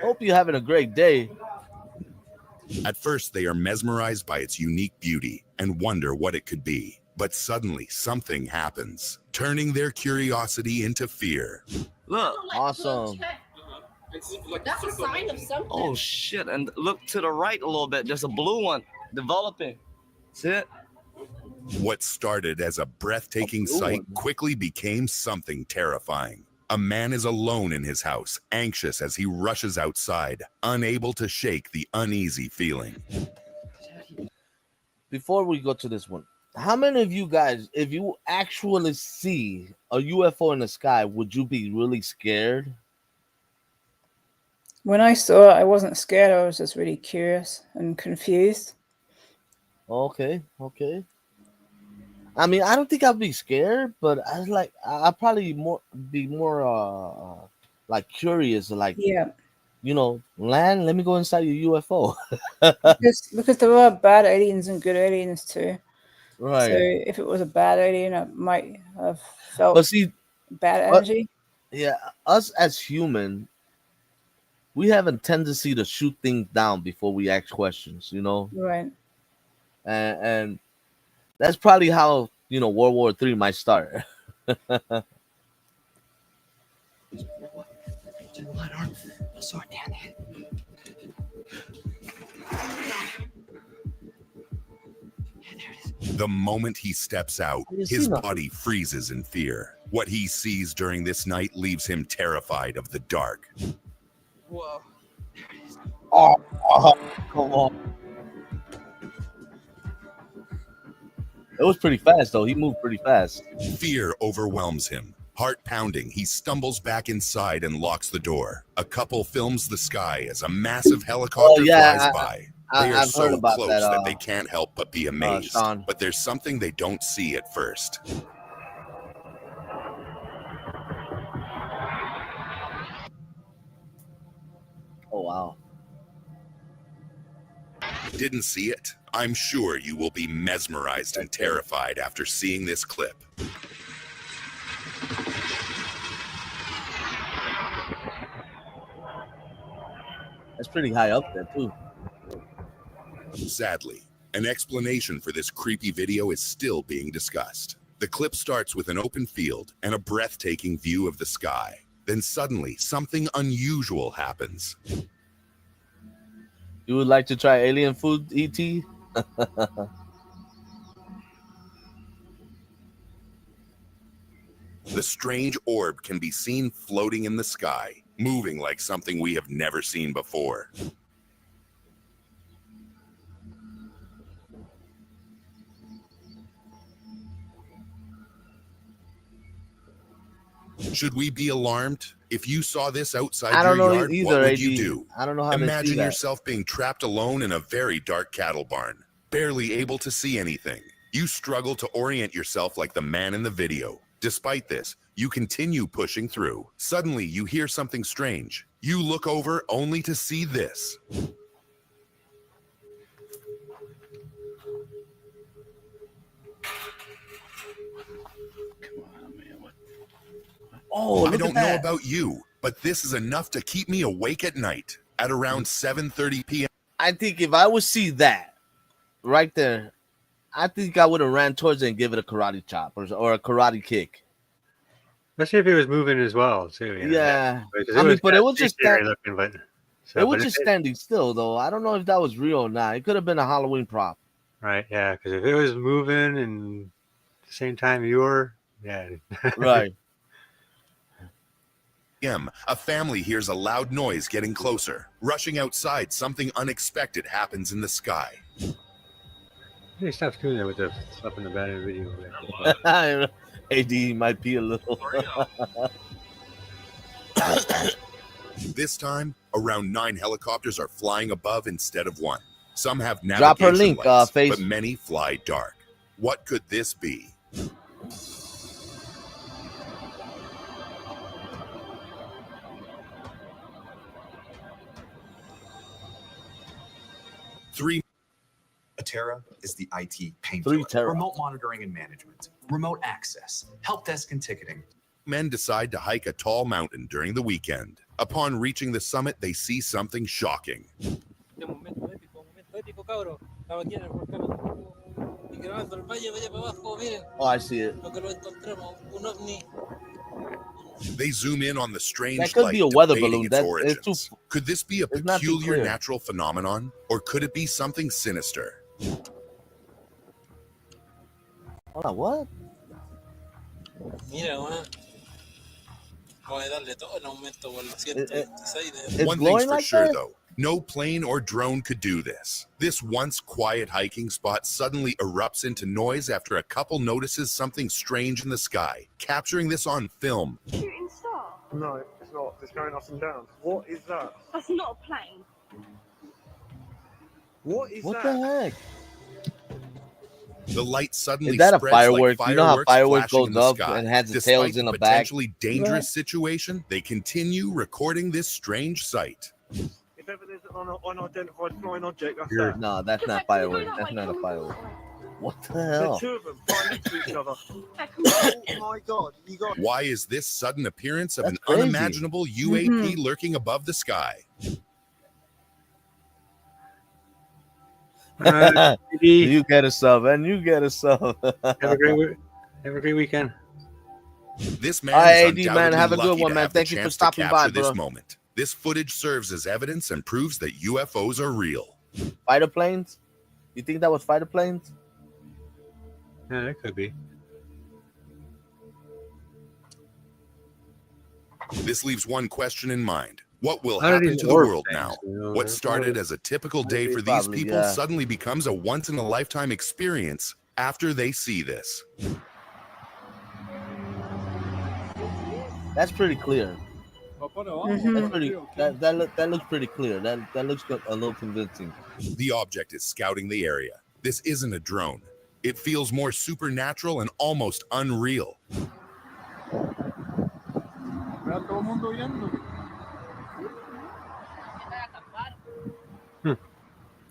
Hope you're having a great day. At first, they are mesmerized by its unique beauty and wonder what it could be. But suddenly, something happens, turning their curiosity into fear. Look. Awesome. That's a sign of something. Oh shit! And look to the right a little bit. There's a blue one developing. See it? What started as a breathtaking sight quickly became something terrifying. A man is alone in his house, anxious as he rushes outside, unable to shake the uneasy feeling. Before we go to this one, how many of you guys, if you actually see a UFO in the sky, would you be really scared? When I saw it, I wasn't scared. I was just really curious and confused. Okay, okay. I mean, I don't think I'd be scared, but I was like, I'd probably be more like curious, like, Yeah, land. Let me go inside your UFO. because there are bad aliens and good aliens too. So Right. if it was a bad alien, I might have But felt see, bad but energy. yeah, us as human, we have a tendency to shoot things down before we ask questions, Right. and that's probably how World War III might start. The moment he steps out, his body freezes in fear. What he sees during this night leaves him terrified of the dark. Whoa. Oh, come on. It was pretty fast, though. He moved pretty fast. Fear overwhelms him. Heart pounding, he stumbles back inside and locks the door. A couple films the sky as a massive helicopter flies by. They are I've heard so about close that, that they can't help but be amazed. Sean. But there's something they don't see at first. Oh, wow. Didn't see it? I'm sure you will be mesmerized and terrified after seeing this clip. That's pretty high up there, too. Sadly, an explanation for this creepy video is still being discussed. The clip starts with an open field and a breathtaking view of the sky. Then suddenly, something unusual happens. You would like to try alien food, E.T.? The strange orb can be seen floating in the sky, moving like something we have never seen before. Should we be alarmed? If you saw this outside your yard, what would you do? I don't know how Imagine they see that. yourself being trapped alone in a very dark cattle barn, barely able to see anything. You struggle to orient yourself like the man in the video. Despite this, you continue pushing through. Suddenly, you hear something strange. You look over only to see this. Oh, I don't know about you, but this is enough to keep me awake at night. At around 7:30 p.m. I think if I would see that right there, I think I would have ran towards it and give it a karate chop or a karate kick. Especially if it was moving as well, too. Yeah. I mean, but it was just looking, but it was just standing still, though. I don't know if that was real or not. It could have been a Halloween prop. Right, yeah, because if it was moving and at the same time you were, yeah. Right. A family hears a loud noise getting closer. Rushing outside, something unexpected happens in the sky. Hey, stop doing that with the up in the bed in the video. AD might be a little. This time, around 9 helicopters are flying above instead of 1. Some have navigation Drop her link, lights, face. but many fly dark. What could this be? Atera is the IT pain 3 killer. tera. Remote monitoring and management, remote access, help desk and ticketing. Men decide to hike a tall mountain during the weekend. Upon reaching the summit, they see something shocking. Oh, I see it. They zoom in on the strange That could light, be a weather debating balloon. its origins. Could this be a it's not too peculiar clear. natural phenomenon, or could it be something sinister? Hold on, what? Mira, weón. Voy a darle todo el aumento por el 126 de... It's One thing's glowing for like sure, that? though. No plane or drone could do this. This once quiet hiking spot suddenly erupts into noise after a couple notices something strange in the sky, capturing this on film. Shooting star? No, it's not. It's going up and down. What is that? That's not a plane. What is What that? the heck? The light suddenly Is that a spreads firework? like You know how fireworks fireworks flashing goes in the up sky. and has the Despite tails in the the back? potentially dangerous situation, they continue recording this strange sight. If ever there's an unidentified flying object, that's You're- that. No, that's not firework. That's not a firework. What the hell? The two of them flying next to each other. Oh my god, you got. Why is this sudden appearance of That's an crazy. unimaginable UAP lurking above the sky? You get a sub, and you get a sub. Have a great weekend. This man All right, is AD, undoubtedly man, have a good lucky one, to man. have the Thank you for chance to stopping by, capture this bro. moment. This footage serves as evidence and proves that UFOs are real. Fighter planes? You think that was fighter planes? Yeah, it could be. This leaves one question in mind. What will How did happen these to the orb world things, now? you know, What they're started probably- as a typical day for these Probably, people yeah. suddenly becomes a once-in-a-lifetime experience after they see this. That's pretty clear. Mhm. That's pretty. That looks pretty clear. That looks a little convincing. The object is scouting the area. This isn't a drone. It feels more supernatural and almost unreal.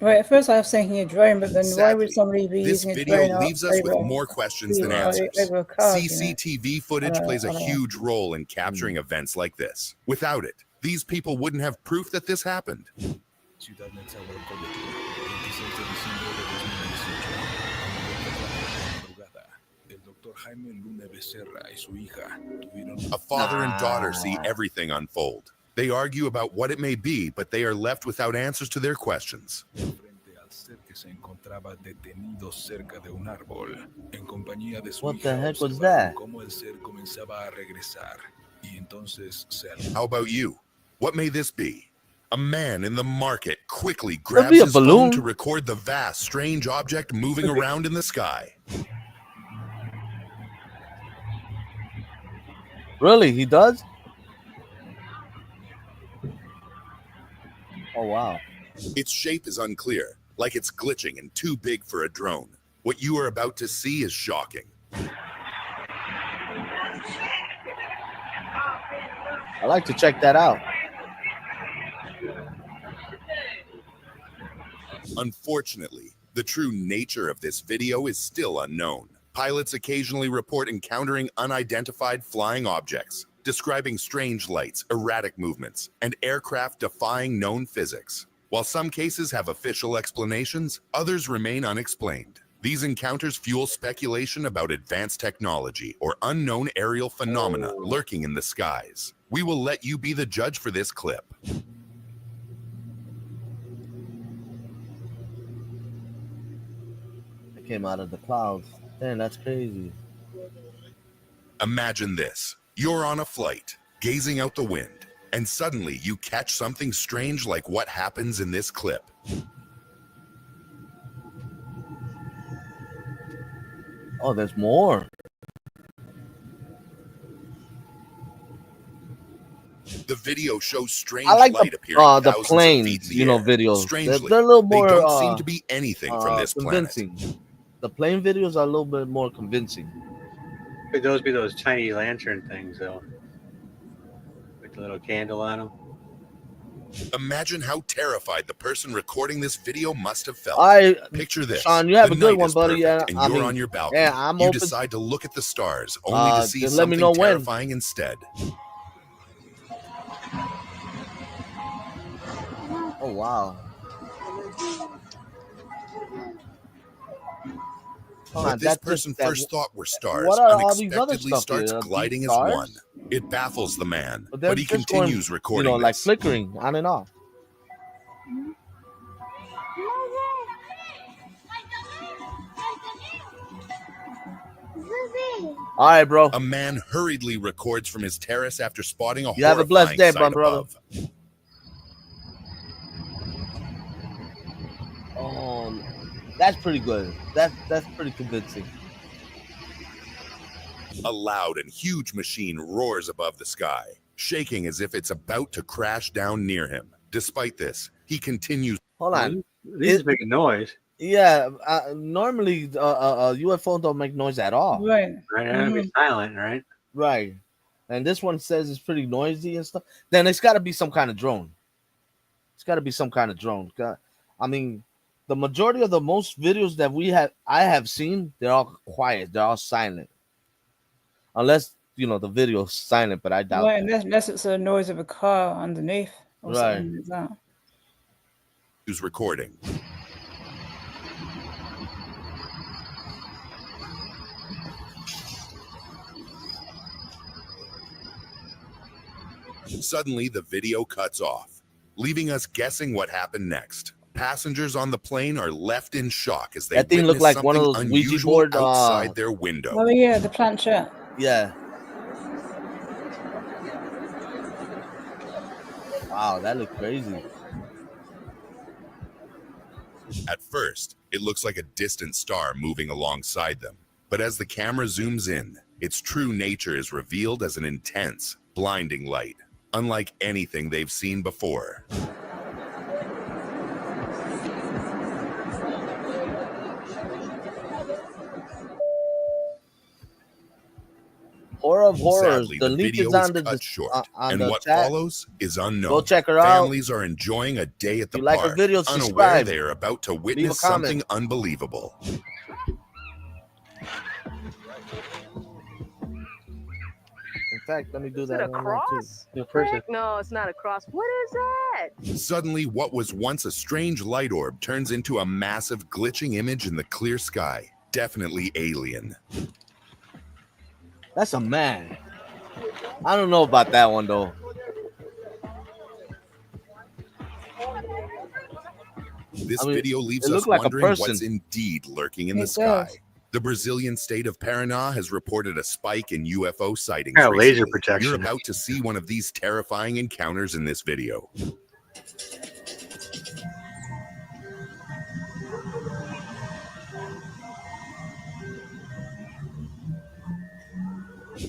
Right, at first I was thinking a drone, but then why would Sadly, somebody be this using a video drone leaves us with over- more questions than over- answers. over cars, you know? CCTV footage plays a I don't know. huge role in capturing events like this. Without it, these people wouldn't have proof that this happened. Ciudad Nezahualcóyotl, 26 de diciembre de 2018. Madrugada, el doctor Jaime Luna Becerra y su hija tuvieron... A father and daughter see everything unfold. They argue about what it may be, but they are left without answers to their questions. frente al ser que se encontraba detenido cerca de un árbol, en compañía de su What the hija, heck was observaron that? cómo el ser comenzaba a regresar y entonces se How about you? What may this be? A man in the market quickly Could grabs be a his phone balloon. to record the vast, strange object moving around in the sky. Really, he does? Oh wow. Its shape is unclear, like it's glitching and too big for a drone. What you are about to see is shocking. I like to check that out. Unfortunately, the true nature of this video is still unknown. Pilots occasionally report encountering unidentified flying objects, describing strange lights, erratic movements, and aircraft defying known physics. While some cases have official explanations, others remain unexplained. These encounters fuel speculation about advanced technology or unknown aerial phenomena lurking in the skies. We will let you be the judge for this clip. It came out of the clouds. Damn, that's crazy. Imagine this. You're on a flight, gazing out the wind, and suddenly you catch something strange like what happens in this clip. Oh, there's more. The video shows strange I like light appearing the thousands of planes, feet in the you know, air. videos. Strangely, They're a little more. they don't seem to be anything from this planet. convincing. The plane videos are a little bit more convincing. Could those be those tiny lantern things, though? With the little candle on them? Imagine how terrified the person recording this video must have felt. Picture this. Sean, you have The a good night one, is buddy. perfect, Yeah, and you're on your balcony. Yeah, I'm you open. decide to look at the stars, only to see Just let me something know when. terrifying instead. Oh wow. Hold What on, this that's person just- first thought were stars What are all these other unexpectedly stuff starts here? gliding These as stars? one. It baffles the man, they're but he just continues going, recording you know, like this. flickering on and off. All right, bro. A man hurriedly records from his terrace after spotting a You have a blessed horrifying day, my sight brother. above. Oh, that's pretty good. That's pretty convincing. A loud and huge machine roars above the sky, shaking as if it's about to crash down near him. Despite this, he continues. Hold on. At least it's making noise. Yeah, normally UFO don't make noise at all. Right. Right? It'd be silent, right? Right. And this one says it's pretty noisy and stuff. Then it's got to be some kind of drone. It's got to be some kind of drone. I mean, the majority of the most videos that I have seen, they're all quiet. They're all silent. Unless, the video's silent, but I doubt Right, that. unless it's a noise of a car underneath or Right. something like that. Who's recording? Suddenly, the video cuts off, leaving us guessing what happened next. Passengers on the plane are left in shock as they That thing looked witness like one of something those Ouija unusual board, outside their window. Oh yeah, the planchette. Yeah. Wow, that looked crazy. At first, it looks like a distant star moving alongside them. But as the camera zooms in, its true nature is revealed as an intense, blinding light, unlike anything they've seen before. Horror of horrors. Sadly, The the link video is on is the cut short, on and the what chat. follows is unknown. Go check her out. Families are enjoying a day at the If you like park, her video, unaware subscribe. they are about to Leave a witness comment. something unbelievable. In fact, let me do Is that. it a one more too. cross? Frick, no, it's not a cross. What is that? Suddenly, what was once a strange light orb turns into a massive glitching image in the clear sky. Definitely alien. That's a man. I don't know about that one though. This I mean, video leaves it us looked like a wondering what's person. indeed lurking in It the sky. does. The Brazilian state of Paraná has reported a spike in UFO sightings. Yeah, laser recently. protection. You're about to see one of these terrifying encounters in this video.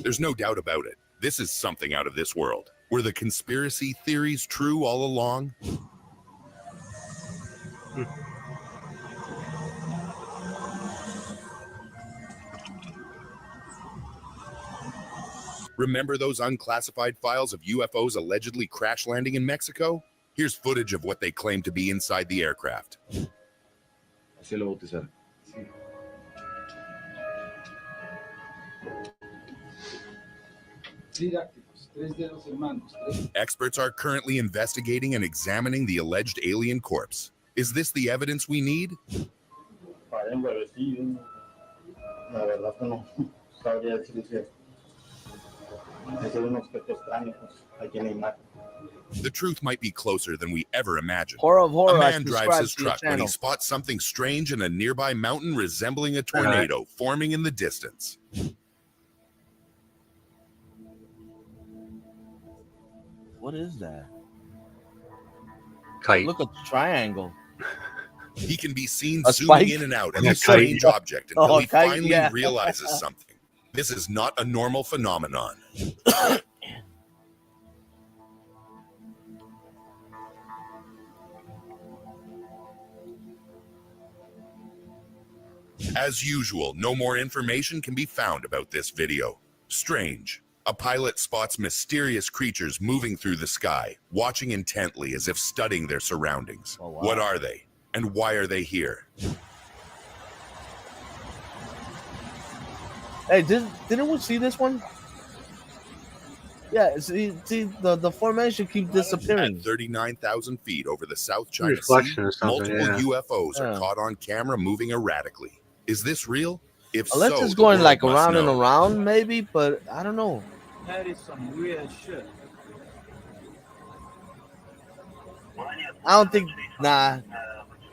There's no doubt about it. This is something out of this world. Were the conspiracy theories true all along? Remember those unclassified files of UFOs allegedly crash landing in Mexico? Here's footage of what they claim to be inside the aircraft. Experts are currently investigating and examining the alleged alien corpse. Is this the evidence we need? The truth might be closer than we ever imagined. Horror of horror. A I man drives subscribe his to your truck when he channel. spots something strange in a nearby mountain resembling a tornado forming in the distance. What is that? Kite. Look at the triangle. He can be seen A zooming spike? in and out of Yeah, the strange kite. object until Oh, he kite, finally yeah. realizes something. This is not a normal phenomenon. As usual, no more information can be found about this video. Strange. A pilot spots mysterious creatures moving through the sky, watching intently as if studying their surroundings. Oh, wow. What are they? And why are they here? Hey, didn't we see this one? Yeah, see the formation keep disappearing. At 39,000 feet over the South China Sea, Reflection or something, multiple yeah. UFOs are caught on camera moving erratically. Is this real? If Unless so, it's the going world like must around and know. around, maybe, but I don't know. That is some weird shit. I don't think. Nah,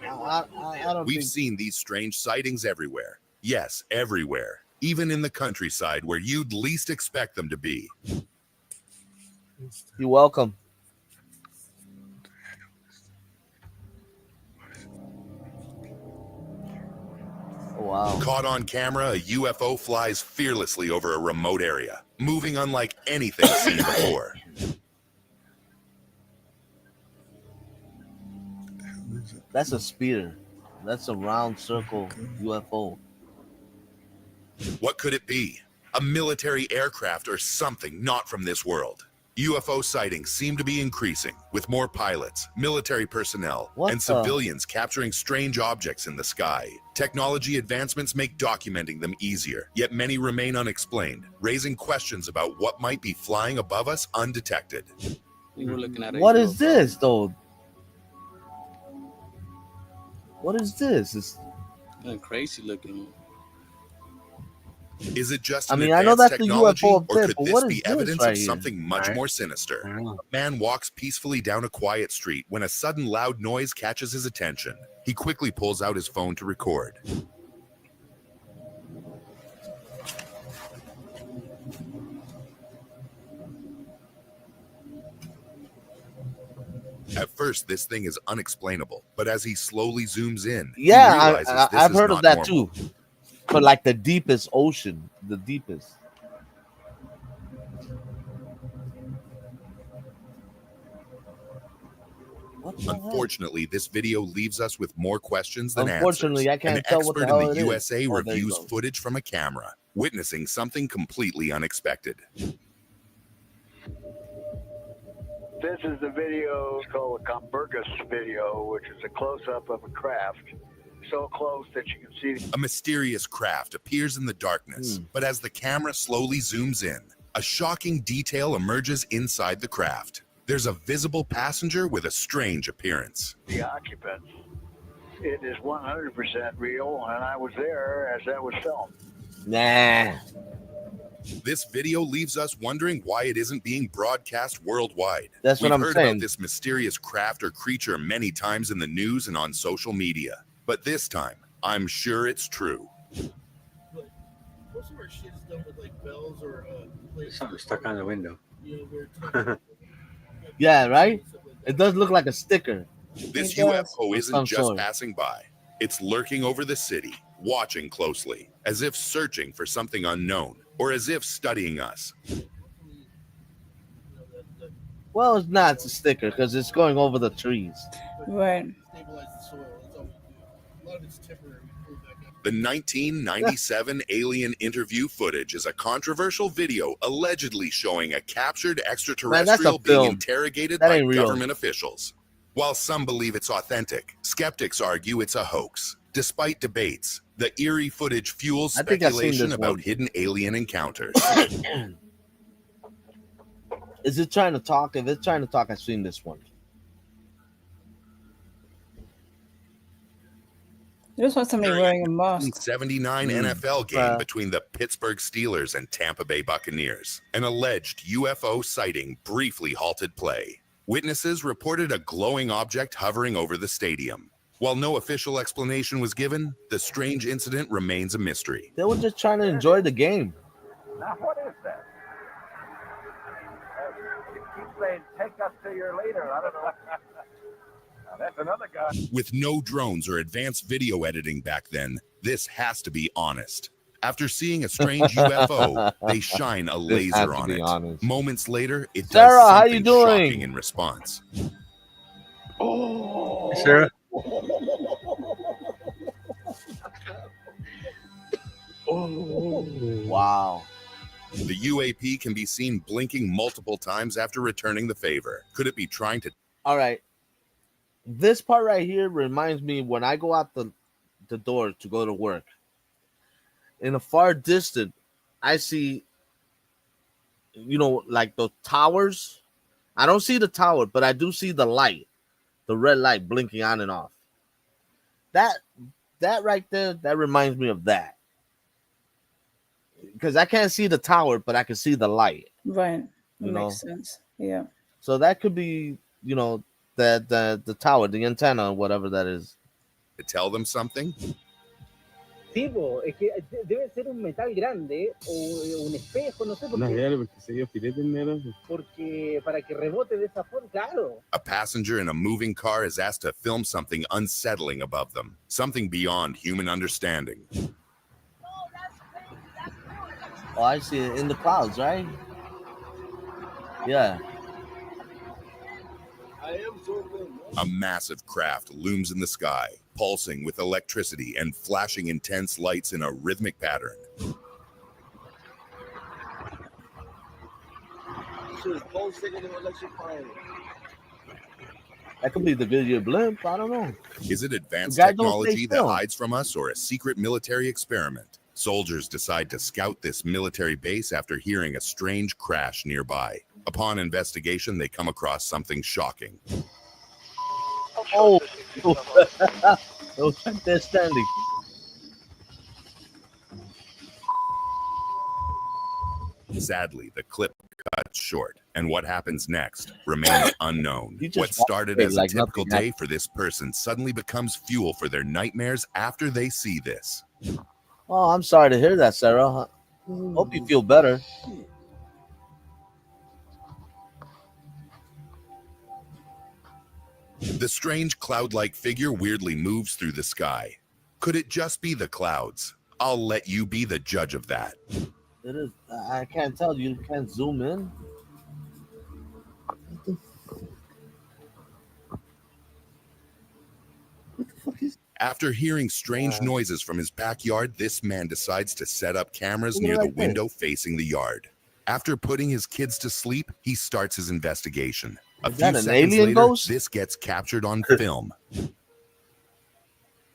I don't We've think. seen these strange sightings everywhere. Yes, everywhere. even in the countryside where you'd least expect them to be. You're welcome. Oh, wow. Caught on camera, a UFO flies fearlessly over a remote area, moving unlike anything seen before. That's a speeder. That's a round circle UFO. What could it be? A military aircraft or something not from this world. UFO sightings seem to be increasing, with more pilots, military personnel, and civilians capturing strange objects in the sky. Technology advancements make documenting them easier, yet many remain unexplained, raising questions about what might be flying above us undetected. We were looking at a What UFO. is this, though? What is this? It's crazy looking. Is it just I an mean, I know advanced that's the technology, UFO or up there, could but this what is be this evidence right of here? something much more sinister? A man walks peacefully down a quiet street when a sudden loud noise catches his attention. He quickly pulls out his phone to record. At first, this thing is unexplainable, but as he slowly zooms in, he realizes this I've is heard not of that normal. too. But like the deepest ocean, the deepest. Unfortunately, this video leaves us with more questions than Unfortunately, answers. I can't An tell what the expert hell in it the is. USA Oh, there you reviews go. footage from a camera, witnessing something completely unexpected. This is the video called the Comburgus video, which is a close-up of a craft so close that you can see. A mysterious craft appears in the darkness, but as the camera slowly zooms in, a shocking detail emerges inside the craft. There's a visible passenger with a strange appearance. The occupants. It is 100% real, and I was there as that was filmed. Nah. This video leaves us wondering why it isn't being broadcast worldwide. That's what We've I'm heard saying. about this mysterious craft or creature many times in the news and on social media. But this time, I'm sure it's true. Most of our shit is done with like bells or Something stuck on the window. Yeah, right? It does look like a sticker. This It does. UFO Of isn't some just sort. passing by. It's lurking over the city, watching closely, as if searching for something unknown, or as if studying us. Well, it's not. It's a sticker because it's going over the trees. Right. Stabilize the soil. That's all we do. A lot of it's temporary. We pull it back up. The 1997 alien interview footage is a controversial video allegedly showing a captured extraterrestrial being film. interrogated That by ain't real. government officials. While some believe it's authentic, skeptics argue it's a hoax. Despite debates, the eerie footage fuels I think I've seen speculation this about one. hidden alien encounters. Is it trying to talk? If it's trying to talk, I've seen this one. It looks like somebody wearing a mask. 79 NFL game between the Pittsburgh Steelers and Tampa Bay Buccaneers. An alleged UFO sighting briefly halted play. Witnesses reported a glowing object hovering over the stadium. While no official explanation was given, the strange incident remains a mystery. They were just trying to enjoy the game. Now, what is that? You keep saying, take us to your leader. I don't know. Now, that's another guy. With no drones or advanced video editing back then, this has to be honest. After seeing a strange UFO, they shine a This has laser to on be it. honest. Moments later, it Sarah, does how something you doing? shocking in response. Hey, Sarah. Wow. The UAP can be seen blinking multiple times after returning the favor. Could it be trying to... All right. This part right here reminds me when I go out the door to go to work. In a far distance, I see, like the towers. I don't see the tower, but I do see the light, the red light blinking on and off. That right there, that reminds me of that. Because I can't see the tower, but I can see the light. Right. That You makes sense. Yeah. So that could be, the tower, the antenna, whatever that is. tell them something? Sí, po, es que debe ser un metal grande o un espejo, no sé por qué. Porque para que rebote de esa forma, claro. A passenger in a moving car is asked to film something unsettling above them, something beyond human understanding. Oh, I see it in the clouds, right? Yeah. A massive craft looms in the sky, pulsing with electricity and flashing intense lights in a rhythmic pattern. That could be the Goodyear blimp. I don't know. Is it advanced Guy don't stay technology that still. hides from us or a secret military experiment? Soldiers decide to scout this military base after hearing a strange crash nearby. Upon investigation, they come across something shocking. Oh, they're standing. Sadly, the clip cuts short, and what happens next remains unknown. He just What started as a like typical nothing day for this person suddenly becomes fuel for their nightmares after they see this. Oh, I'm sorry to hear that, Sarah. Hope you feel better. The strange cloud-like figure weirdly moves through the sky. Could it just be the clouds? I'll let you be the judge of that. It is. I can't tell you. You can't zoom in. After hearing strange noises from his backyard, this man decides to set up cameras near the window facing the yard. After putting his kids to sleep, he starts his investigation. A few seconds later, this gets captured on film.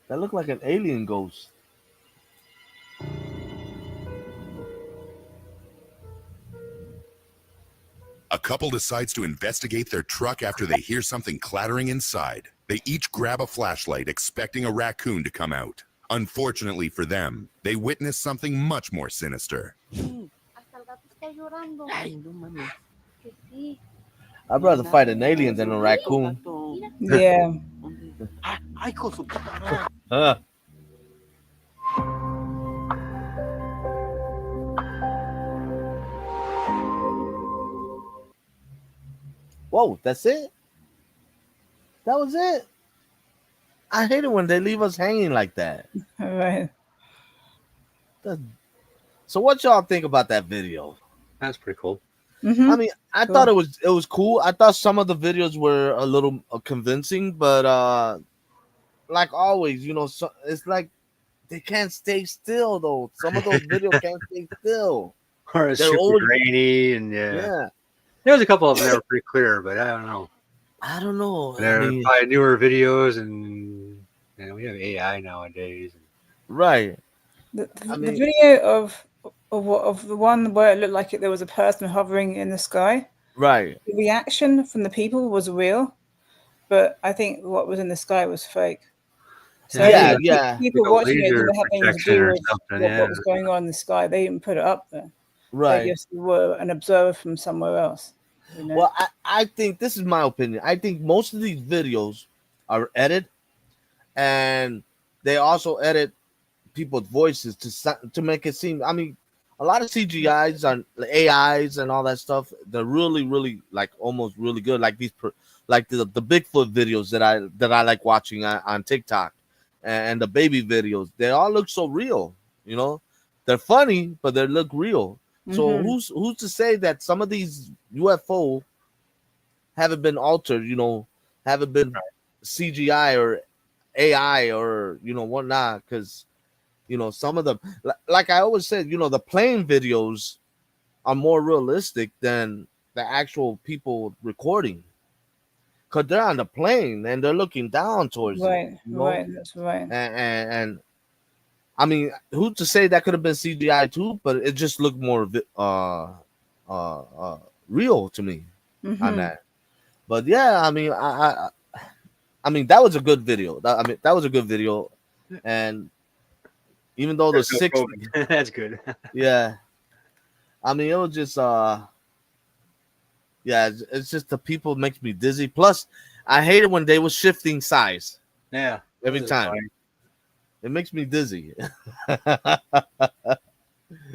That looked like an alien ghost. A couple decides to investigate their truck after they hear something clattering inside. They each grab a flashlight, expecting a raccoon to come out. Unfortunately for them, they witness something much more sinister. I'd rather fight an alien than a raccoon. Yeah. Huh. Whoa, that's it? That was it? I hate it when they leave us hanging like that. All right. So what y'all think about that video? That's pretty cool. Mm-hmm. I mean, I thought it was cool. I thought some of the videos were a little convincing, but like always, you know, so it's like they can't stay still though. Some of those videos can't stay still. Or it's super grainy, and yeah. There was a couple of them that were pretty clear, but I don't know. I don't know. They're I mean, probably newer videos, and we have AI nowadays. Right. The video of the one where it looked like there was a person hovering in the sky. Right. The reaction from the people was real, but I think what was in the sky was fake. So yeah. People watching it didn't have anything to do with what was yeah. going on in the sky. They didn't put it up there. Right. They just were an observer from somewhere else. You know? Well, I think this is my opinion. I think most of these videos are edited, and they also edit people's voices to make it seem. I mean, a lot of CGIs and AIs and all that stuff. They're really, really like almost really good. Like these, like the Bigfoot videos that I like watching on TikTok, and the baby videos. They all look so real. You know, they're funny, but they look real. So who's to say that some of these UFO haven't been altered, you know, haven't been CGI or AI or, you know, whatnot? Because, you know, some of them, like I always said, you know, the plane videos are more realistic than the actual people recording. Because they're on the plane and they're looking down towards it. You know? Right, that's right. And I mean, who's to say that could have been CGI too? But it just looked more real to me on that. But yeah, I mean, I mean that was a good video. That was a good video, and even though the 60, that's good. Yeah, I mean it was just yeah, it's just the people makes me dizzy. Plus, I hate it when they was shifting size. Yeah, every time. Funny. It makes me dizzy.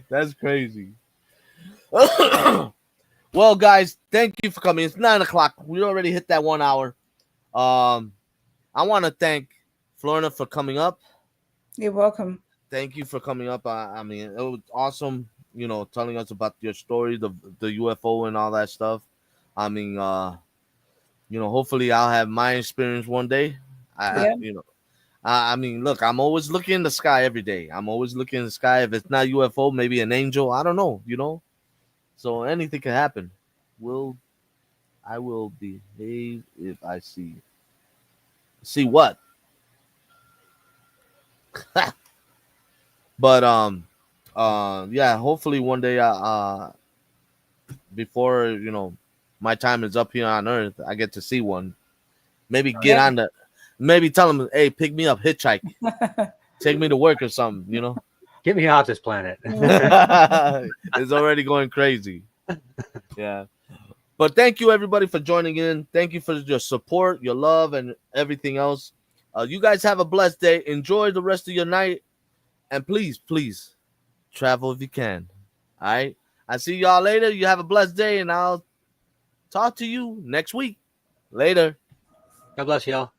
That's crazy. Well, guys, thank you for coming. It's 9:00. We already hit that 1 hour. I want to thank Florina for coming up. You're welcome. Thank you for coming up. I mean, it was awesome, telling us about your story, the UFO and all that stuff. I mean, hopefully I'll have my experience one day. Yeah. I mean, look, I'm always looking in the sky every day. I'm always looking in the sky. If it's not UFO, maybe an angel. I don't know, So anything can happen. I will behave if I see what? But yeah, hopefully one day before my time is up here on Earth, I get to see one. Maybe get on the maybe tell them, hey, pick me up, hitchhike. Take me to work or something, Get me off this planet. It's already going crazy. Yeah. But thank you everybody for joining in. Thank you for your support, your love, and everything else. You guys have a blessed day. Enjoy the rest of your night. And please, please travel if you can. All right. I see y'all later. You have a blessed day, and I'll talk to you next week. Later. God bless y'all.